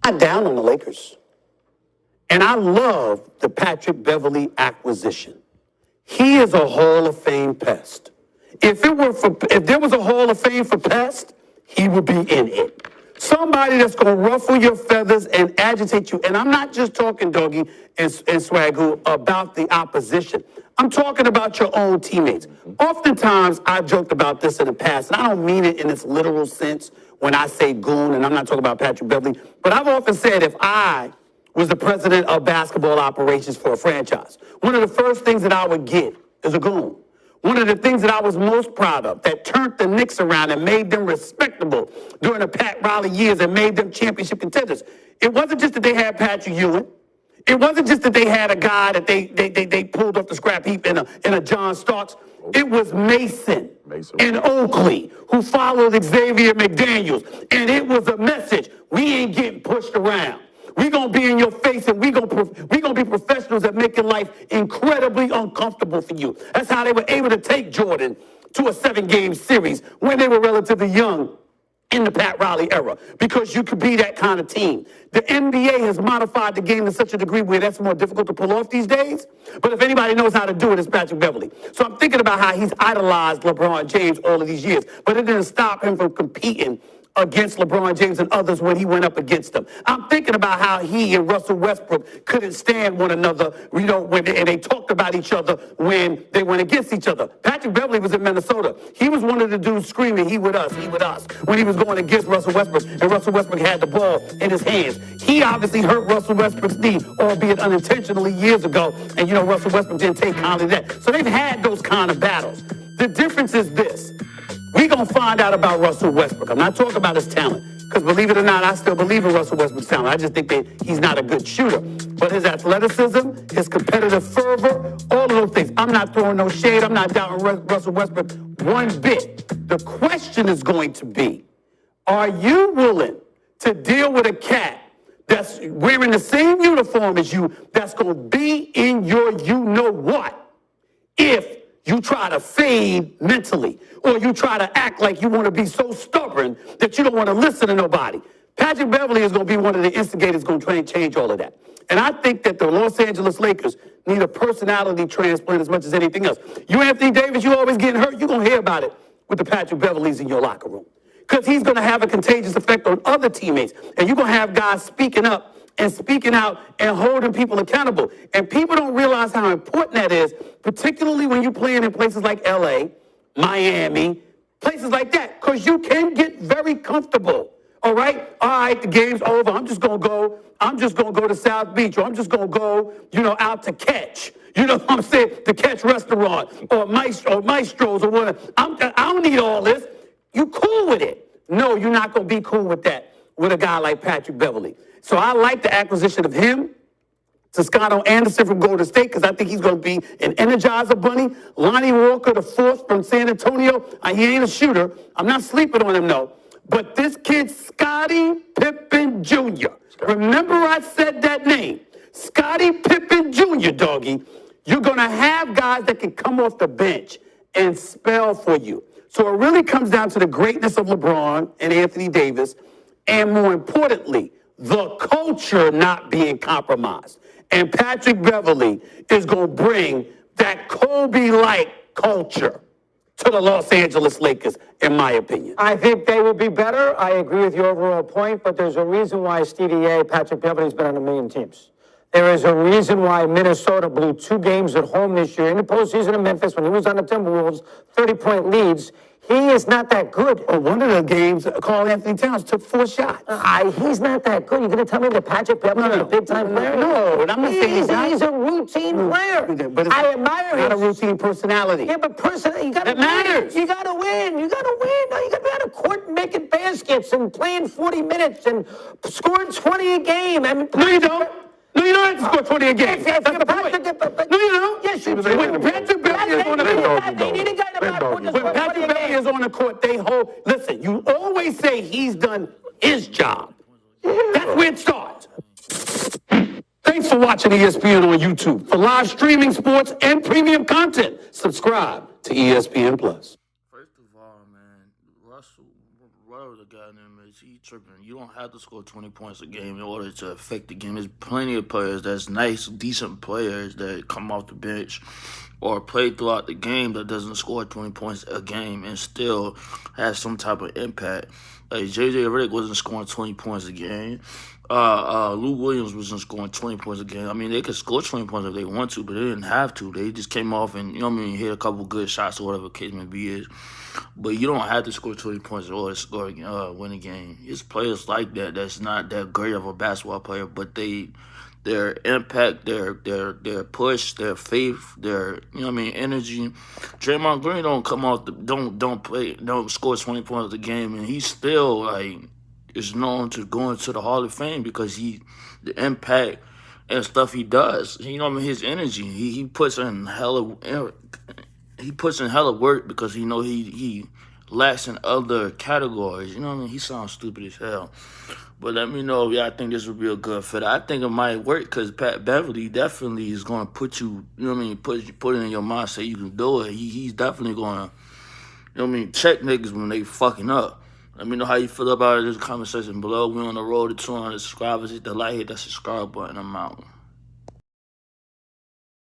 Not down on the Lakers. And I love the Patrick Beverley acquisition. He is a Hall of Fame pest. If there was a Hall of Fame for pest, he would be in it. Somebody that's going to ruffle your feathers and agitate you. And I'm not just talking, Doggy and Swagoo, about the opposition. I'm talking about your own teammates. Oftentimes, I've joked about this in the past, and I don't mean it in its literal sense when I say goon, and I'm not talking about Patrick Beverley, but I've often said if I was the president of basketball operations for a franchise, one of the first things that I would get is a goon. One of the things that I was most proud of that turned the Knicks around and made them respectable during the Pat Riley years and made them championship contenders. It wasn't just that they had Patrick Ewing. It wasn't just that they had a guy that they pulled off the scrap heap in a John Starks. It was Mason and Oakley who followed Xavier McDaniels. And it was a message. We ain't getting pushed around. We're going to be in your face, and we're going to be professionals at making life incredibly uncomfortable for you. That's how they were able to take Jordan to a 7-game series when they were relatively young in the Pat Riley era, because you could be that kind of team. The NBA has modified the game to such a degree where that's more difficult to pull off these days. But if anybody knows how to do it, it's Patrick Beverley. So I'm thinking about how he's idolized LeBron James all of these years, but it didn't stop him from competing against LeBron James and others when he went up against them. I'm thinking about how he and Russell Westbrook couldn't stand one another, and they talked about each other when they went against each other. Patrick Beverley was in Minnesota. He was one of the dudes screaming, he with us, when he was going against Russell Westbrook, and Russell Westbrook had the ball in his hands. He obviously hurt Russell Westbrook's knee, albeit unintentionally years ago, and Russell Westbrook didn't take kindly to that. So they've had those kind of battles. The difference is this. We're going to find out about Russell Westbrook. I'm not talking about his talent, because believe it or not, I still believe in Russell Westbrook's talent. I just think that he's not a good shooter. But his athleticism, his competitive fervor, all of those things. I'm not throwing no shade. I'm not doubting Russell Westbrook one bit. The question is going to be, are you willing to deal with a cat that's wearing the same uniform as you, that's going to be in your you-know-what, if you try to fade mentally, or you try to act like you want to be so stubborn that you don't want to listen to nobody? Patrick Beverley is going to be one of the instigators going to try and change all of that. And I think that the Los Angeles Lakers need a personality transplant as much as anything else. You, Anthony Davis, you always getting hurt. You're going to hear about it with the Patrick Beverleys in your locker room, because he's going to have a contagious effect on other teammates. And you're going to have guys speaking up and speaking out and holding people accountable. And people don't realize how important that is, particularly when you're playing in places like LA, Miami, places like that, because you can get very comfortable. All right, the game's over. I'm just gonna go to South Beach, or I'm just gonna go, out to Catch. You know what I'm saying? The Catch restaurant, or Maestro's, or whatever. I don't need all this. You cool with it? No, you're not gonna be cool with that with a guy like Patrick Beverley. So I like the acquisition of him, Toscano Anderson from Golden State, because I think he's going to be an Energizer bunny. Lonnie Walker, the fourth from San Antonio. He ain't a shooter. I'm not sleeping on him, no. But this kid, Scottie Pippen Jr., remember I said that name, Scottie Pippen Jr., Doggy. You're going to have guys that can come off the bench and spell for you. So it really comes down to the greatness of LeBron and Anthony Davis, and more importantly, the culture not being compromised. And Patrick Beverley is going to bring that Kobe-like culture to the Los Angeles Lakers, in my opinion. I think they would be better. I agree with your overall point, but there's a reason why Stevie A, Patrick Beverley's been on a million teams. There is a reason why Minnesota blew 2 games at home this year in the postseason in Memphis when he was on the Timberwolves, 30-point leads. He is not that good. One of the games, Karl Anthony Towns took 4 shots. He's not that good. You're going to tell me that Patrick Beverley is a big-time player? No, I'm not saying he's a routine player. But I admire him. Not a routine personality. Yeah, but you got to win. Matters. You got to win. You got to win. No, you got to be on the court making baskets and playing 40 minutes and scoring 20 a game. No, you don't. No, you don't have to score 20 a game. That's the point. No, you don't. Yes, you do. When Patrick Beverley is on the court, when Patrick Beverley is on the court, they hold. Listen, you always say he's done his job. That's where it starts. Thanks for watching ESPN on YouTube. For live streaming, sports, and premium content, subscribe to ESPN Plus. First of all, man, whatever the guy name is, he tripping. You don't have to score 20 points a game in order to affect the game. There's plenty of players that's nice, decent players that come off the bench or play throughout the game that doesn't score 20 points a game and still has some type of impact. Like JJ Redick wasn't scoring 20 points a game. Lou Williams wasn't scoring 20 points a game. I mean, they could score 20 points if they want to, but they didn't have to. They just came off and, hit a couple good shots or whatever the case may be is. But you don't have to score 20 points in order to win a game. It's players like that that's not that great of a basketball player, but their impact, their push, their faith, their energy. Draymond Green don't come off don't score 20 points a game, and he's still is known to go into the Hall of Fame because the impact and stuff he does. His energy. He puts in hella work because he lacks in other categories. He sounds stupid as hell. But let me know if y'all think this would be a good fit. I think it might work because Pat Beverly definitely is going to put you, put it in your mind, say you can do it. He's definitely going to, check niggas when they fucking up. Let me know how you feel about it in the comment section below. We're on the road to 200 subscribers. Hit the like, hit that subscribe button. I'm out.